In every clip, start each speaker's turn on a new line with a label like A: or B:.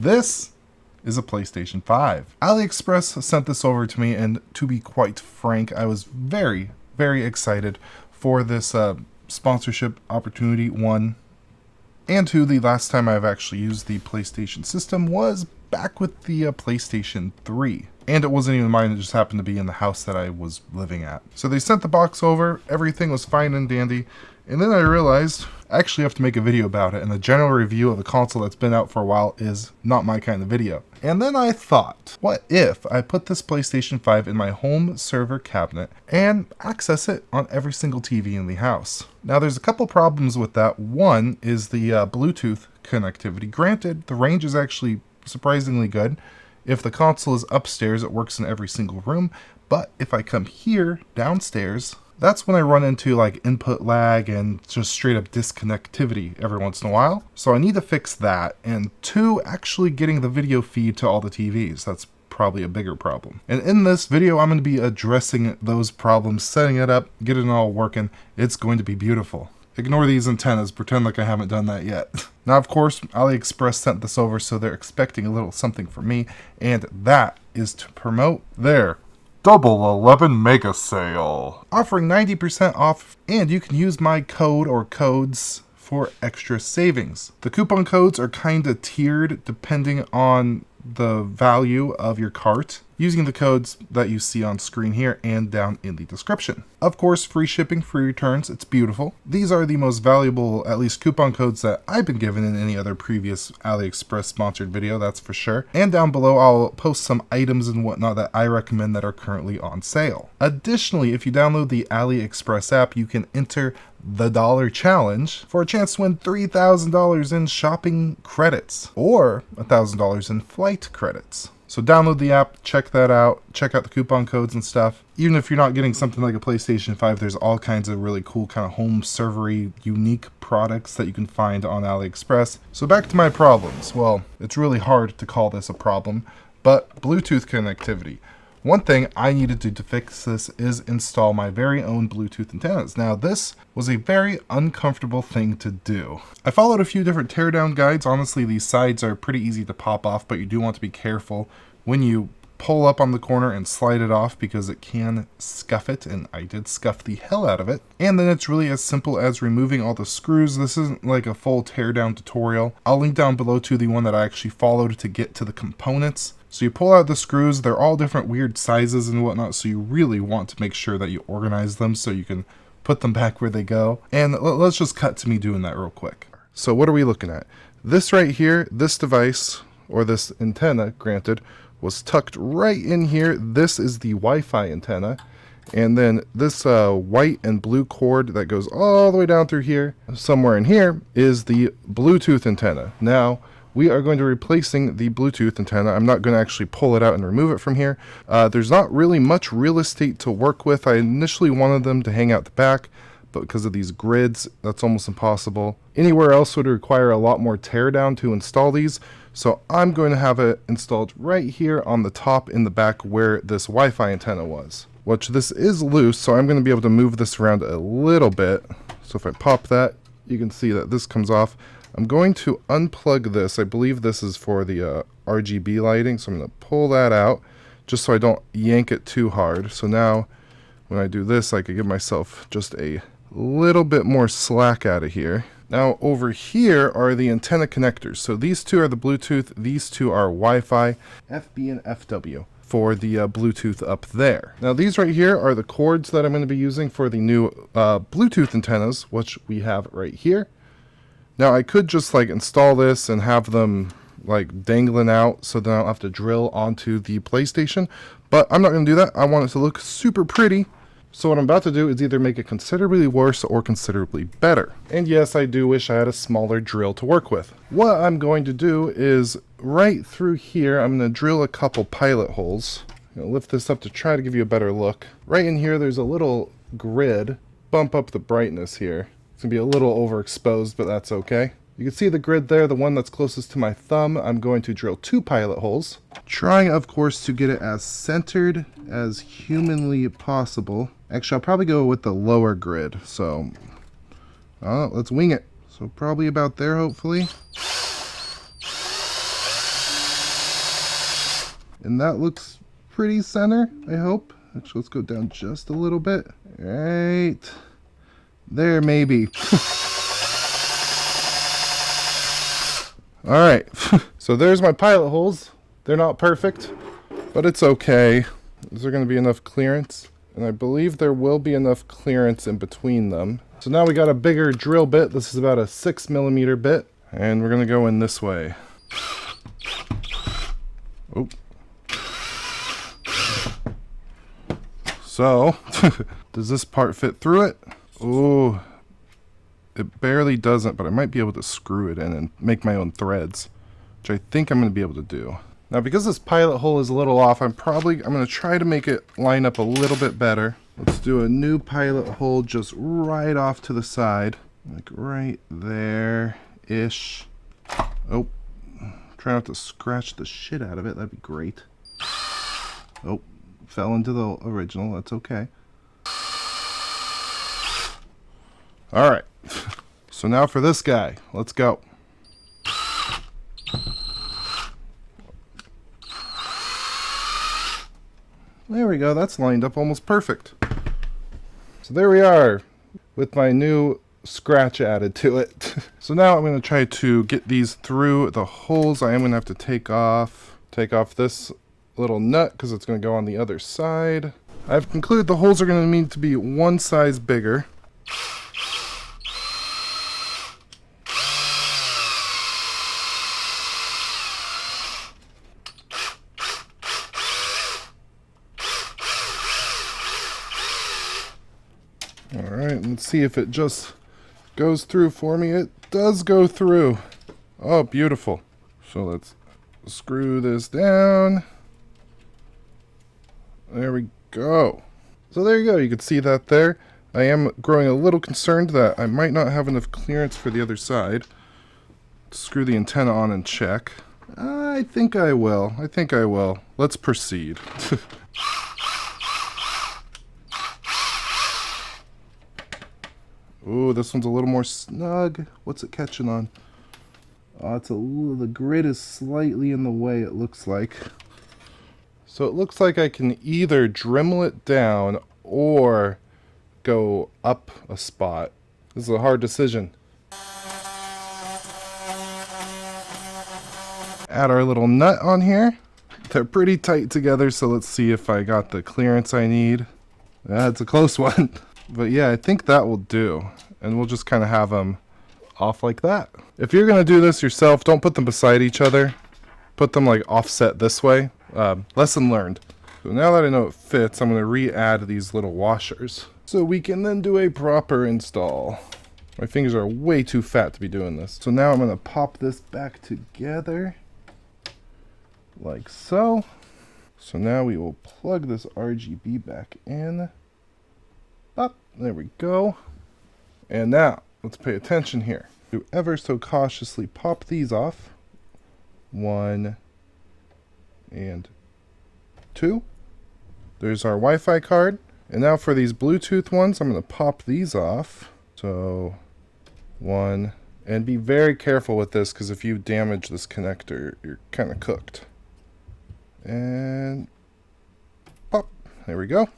A: This is a PlayStation 5. AliExpress sent this over to me, and to be quite frank, I was very, very excited for this sponsorship opportunity, one. And two, the last time I've actually used the PlayStation system was back with the PlayStation 3. And it wasn't even mine, it just happened to be in the house that I was living at. So they sent the box over, everything was fine and dandy, and then I realized I actually have to make a video about it, and a general review of a console that's been out for a while is not my kind of video. And then I thought, what if I put this PlayStation 5 in my home server cabinet and access it on every single TV in the house? Now there's a couple problems with that. One is the Bluetooth connectivity. Granted, the range is actually surprisingly good. If the console is upstairs, it works in every single room, but if I come here downstairs, that's when I run into like input lag and just straight up disconnectivity every once in a while. So I need to fix that. And two, actually getting the video feed to all the TVs. That's probably a bigger problem. And in this video, I'm going to be addressing those problems, setting it up, getting it all working. It's going to be beautiful. Ignore these antennas, pretend like I haven't done that yet. Now, of course, AliExpress sent this over, so they're expecting a little something from me, and that is to promote their Double 11 Mega Sale, offering 90% off, and you can use my code or codes for extra savings. The coupon codes are kind of tiered depending on the value of your cart, using the codes that you see on screen here and down in the description. Of course, free shipping, free returns, it's beautiful. These are the most valuable, at least coupon codes that I've been given in any other previous AliExpress sponsored video, that's for sure. And down below, I'll post some items and whatnot that I recommend that are currently on sale. Additionally, if you download the AliExpress app, you can enter the Dollar Challenge for a chance to win $3,000 in shopping credits or $1,000 in flight credits. So download the app, check that out, check out the coupon codes and stuff. Even if you're not getting something like a PlayStation 5, there's all kinds of really cool kind of home servery unique products that you can find on AliExpress. So back to my problems. Well, it's really hard to call this a problem, but Bluetooth connectivity. One thing I needed to fix this is install my very own Bluetooth antennas. Now this was a very uncomfortable thing to do. I followed a few different teardown guides. Honestly, these sides are pretty easy to pop off, but you do want to be careful when you pull up on the corner and slide it off because it can scuff it, and I did scuff the hell out of it. And then it's really as simple as removing all the screws. This isn't like a full teardown tutorial. I'll link down below to the one that I actually followed to get to the components. So you pull out the screws, they're all different weird sizes and whatnot, so you really want to make sure that you organize them so you can put them back where they go. And let's just cut to me doing that real quick. So what are we looking at? This right here, this device, or this antenna, granted, was tucked right in here. This is the Wi-Fi antenna. And then this white and blue cord that goes all the way down through here, somewhere in here, is the Bluetooth antenna. Now, we are going to be replacing the Bluetooth antenna. I'm not going to actually pull it out and remove it from here. There's not really much real estate to work with. I initially wanted them to hang out the back, but because of these grids, that's almost impossible. Anywhere else would require a lot more teardown to install these, so I'm going to have it installed right here on the top in the back where this Wi-Fi antenna was. Which this is loose, so I'm going to be able to move this around a little bit. So if I pop that, you can see that this comes off. I'm going to unplug this. I believe this is for the RGB lighting, so I'm going to pull that out just so I don't yank it too hard. So now when I do this, I can give myself just a little bit more slack out of here. Now over here are the antenna connectors. So these two are the Bluetooth, these two are Wi-Fi, FB and FW for the Bluetooth up there. Now these right here are the cords that I'm going to be using for the new Bluetooth antennas, which we have right here. Now I could just like install this and have them like dangling out so then I don't have to drill onto the PlayStation, but I'm not going to do that. I want it to look super pretty. So what I'm about to do is either make it considerably worse or considerably better. And yes, I do wish I had a smaller drill to work with. What I'm going to do is right through here, I'm going to drill a couple pilot holes. I'm going to lift this up to try to give you a better look. Right in here, there's a little grid. Bump up the brightness here. It's going to be a little overexposed, but that's okay. You can see the grid there, the one that's closest to my thumb. I'm going to drill 2 pilot holes. Trying, of course, to get it as centered as humanly possible. Actually, I'll probably go with the lower grid. So, let's wing it. So probably about there, hopefully. And that looks pretty center, I hope. Actually, let's go down just a little bit. Right there, maybe. All right, so there's my pilot holes. They're not perfect, but it's okay. Is there going to be enough clearance? And I believe there will be enough clearance in between them. So now we got a bigger drill bit. This is about a 6mm bit, and we're going to go in this way. Oh. So, does this part fit through it? Oh, it barely doesn't, but I might be able to screw it in and make my own threads, which I think I'm going to be able to do. Now, because this pilot hole is a little off, I'm going to try to make it line up a little bit better. Let's do a new pilot hole just right off to the side, like right there-ish. Oh, try not to scratch the shit out of it. That'd be great. Oh, fell into the original. That's okay. All right. So now for this guy. Let's go. There we go. That's lined up almost perfect. So there we are with my new scratch added to it. So now I'm going to try to get these through the holes. I am going to have to take off this little nut because it's going to go on the other side. I've concluded the holes are going to need to be one size bigger. Alright, let's see if it just goes through for me. It does go through. Oh, beautiful. So let's screw this down. There we go. So there you go. You can see that there. I am growing a little concerned that I might not have enough clearance for the other side. Screw the antenna on and check. I think I will. Let's proceed. Ooh, this one's a little more snug. What's it catching on? Oh, the grid is slightly in the way, it looks like. So it looks like I can either Dremel it down or go up a spot. This is a hard decision. Add our little nut on here. They're pretty tight together, so let's see if I got the clearance I need. That's a close one. But yeah, I think that will do. And we'll just kind of have them off like that. If you're going to do this yourself, don't put them beside each other. Put them like offset this way. Lesson learned. So now that I know it fits, I'm going to re-add these little washers, so we can then do a proper install. My fingers are way too fat to be doing this. So now I'm going to pop this back together. Like so. So now we will plug this RGB back in. Up, there we go. And now, let's pay attention here. Do ever so cautiously pop these off. 1 and 2. There's our Wi-Fi card. And now for these Bluetooth ones, I'm going to pop these off. So, 1. And be very careful with this, because if you damage this connector, you're kind of cooked. And pop. There we go.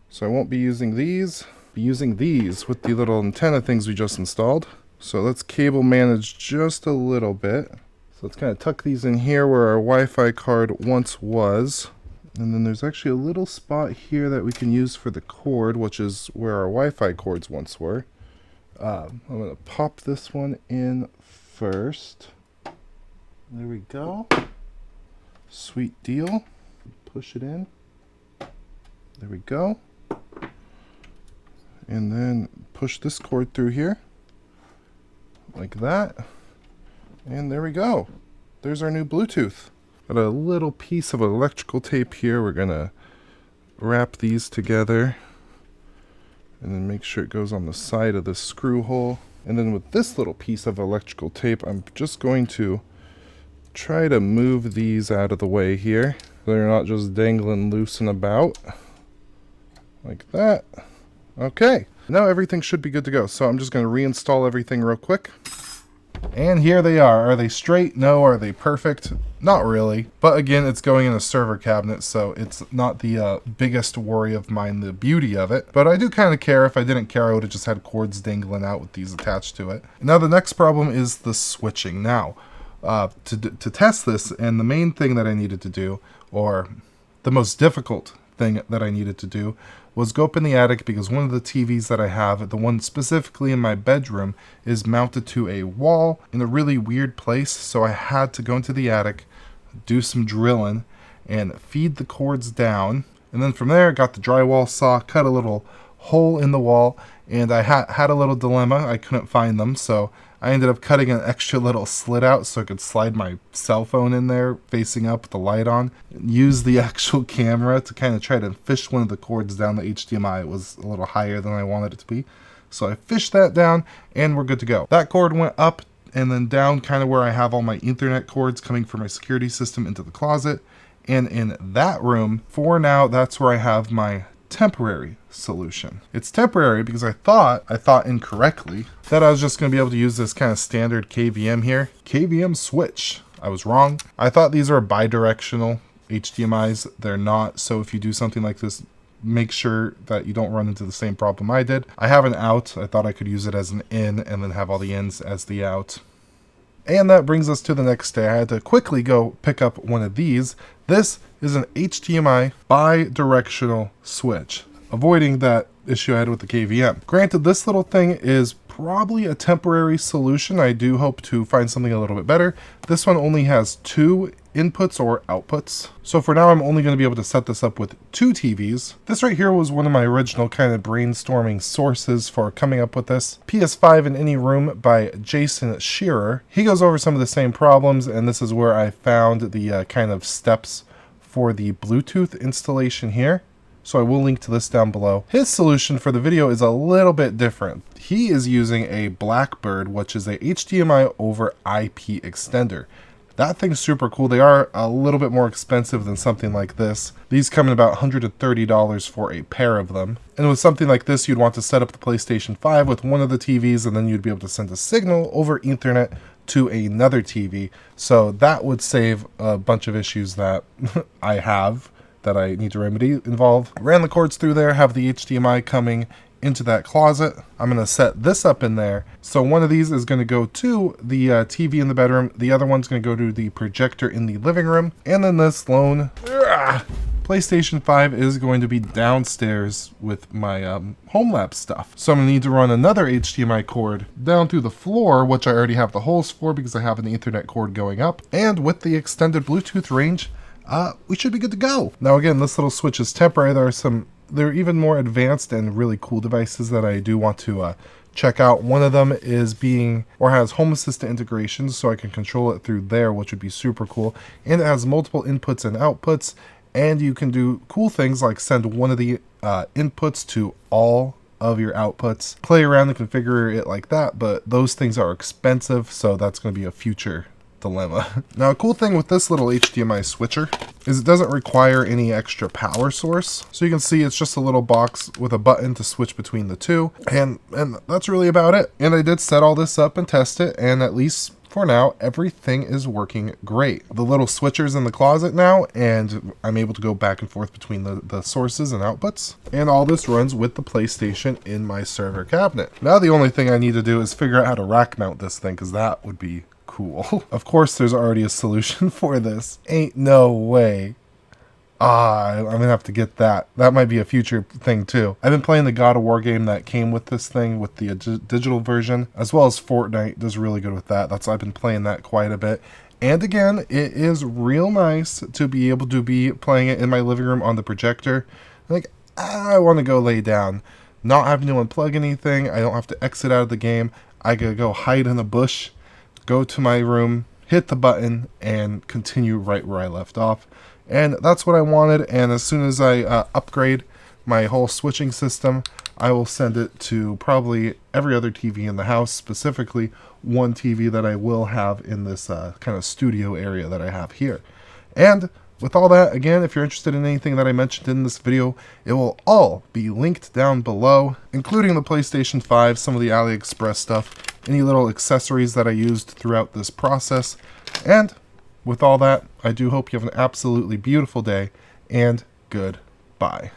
A: So I won't be using these. Be using these with the little antenna things we just installed. So let's cable manage just a little bit. So let's kind of tuck these in here where our Wi-Fi card once was. And then there's actually a little spot here that we can use for the cord, which is where our Wi-Fi cords once were. I'm going to pop this one in first. There we go. Sweet deal. Push it in. There we go. And then push this cord through here. Like that. And there we go. There's our new Bluetooth. Got a little piece of electrical tape here. We're going to wrap these together. And then make sure it goes on the side of the screw hole. And then with this little piece of electrical tape, I'm just going to try to move these out of the way here. So they're not just dangling loose and about. Like that. Okay, now everything should be good to go. So I'm just going to reinstall everything real quick. And here they are. Are they straight? No. Are they perfect? Not really, but again, it's going in a server cabinet, so it's not the biggest worry of mine, the beauty of it. But I do kind of care. If I didn't care, I would have just had cords dangling out with these attached to it. Now the next problem is the switching. Now, to test this, and the main thing that I needed to do, or the most difficult thing that I needed to do, was go up in the attic, because one of the TVs that I have, the one specifically in my bedroom, is mounted to a wall in a really weird place. So I had to go into the attic, do some drilling, and feed the cords down. And then from there, I got the drywall saw, cut a little hole in the wall, and I had a little dilemma. I couldn't find them, so I ended up cutting an extra little slit out so I could slide my cell phone in there facing up with the light on, and use the actual camera to kind of try to fish one of the cords down the HDMI. It was a little higher than I wanted it to be. So I fished that down and we're good to go. That cord went up and then down kind of where I have all my Ethernet cords coming from my security system into the closet. And in that room, for now, that's where I have my temporary solution. It's temporary because I thought incorrectly that I was just going to be able to use this kind of standard KVM here. KVM switch. I was wrong. I thought these are bidirectional HDMIs. They're not. So if you do something like this, make sure that you don't run into the same problem I did. I have an out. I thought I could use it as an in and then have all the ins as the out. And that brings us to the next day. I had to quickly go pick up one of these. This is an HDMI bi-directional switch, avoiding that issue I had with the KVM. Granted, this little thing is probably a temporary solution. I do hope to find something a little bit better. This one only has 2 inputs or outputs. So for now, I'm only going to be able to set this up with 2 TVs. This right here was one of my original kind of brainstorming sources for coming up with this. PS5 in Any Room by Jason Shearer. He goes over some of the same problems, and this is where I found the kind of steps for the Bluetooth installation here. So I will link to this down below. His solution for the video is a little bit different. He is using a Blackbird, which is a HDMI over IP extender. That thing's super cool. They are a little bit more expensive than something like this. These come in about $130 for a pair of them. And with something like this, you'd want to set up the PlayStation 5 with one of the TVs, and then you'd be able to send a signal over Ethernet to another TV. So that would save a bunch of issues that I have that I need to remedy involve. Ran the cords through there, have the HDMI coming into that closet. I'm going to set this up in there. So one of these is going to go to the TV in the bedroom. The other one's going to go to the projector in the living room. And then this lone PlayStation 5 is going to be downstairs with my home lab stuff. So I'm going to need to run another HDMI cord down through the floor, which I already have the holes for because I have an Ethernet cord going up. And with the extended Bluetooth range, we should be good to go. Now again, this little switch is temporary. There are even more advanced and really cool devices that I do want to check out. One of them is has Home Assistant integration, so I can control it through there, which would be super cool. And it has multiple inputs and outputs, and you can do cool things like send one of the inputs to all of your outputs. Play around and configure it like that, but those things are expensive, so that's going to be a future dilemma. Now, a cool thing with this little HDMI switcher is it doesn't require any extra power source. So you can see it's just a little box with a button to switch between the two. And that's really about it. And I did set all this up and test it, and at least for now, everything is working great. The little switcher's in the closet now, and I'm able to go back and forth between the sources and outputs. And all this runs with the PlayStation in my server cabinet. Now the only thing I need to do is figure out how to rack mount this thing, because that would be cool. Of course, there's already a solution for this. Ain't no way. I'm gonna have to get that. That might be a future thing too. I've been playing the God of War game that came with this thing with the digital version, as well as Fortnite does really good with that. That's why I've been playing that quite a bit. And again, it is real nice to be able to be playing it in my living room on the projector. Like, I want to go lay down, not having to unplug anything. I don't have to exit out of the game. I could go hide in a bush, go to my room, hit the button, and continue right where I left off. And that's what I wanted. And as soon as I upgrade my whole switching system, I will send it to probably every other TV in the house, specifically one TV that I will have in this kind of studio area that I have here. And with all that, again, if you're interested in anything that I mentioned in this video, it will all be linked down below, including the PlayStation 5, some of the AliExpress stuff, any little accessories that I used throughout this process. And with all that, I do hope you have an absolutely beautiful day, and goodbye.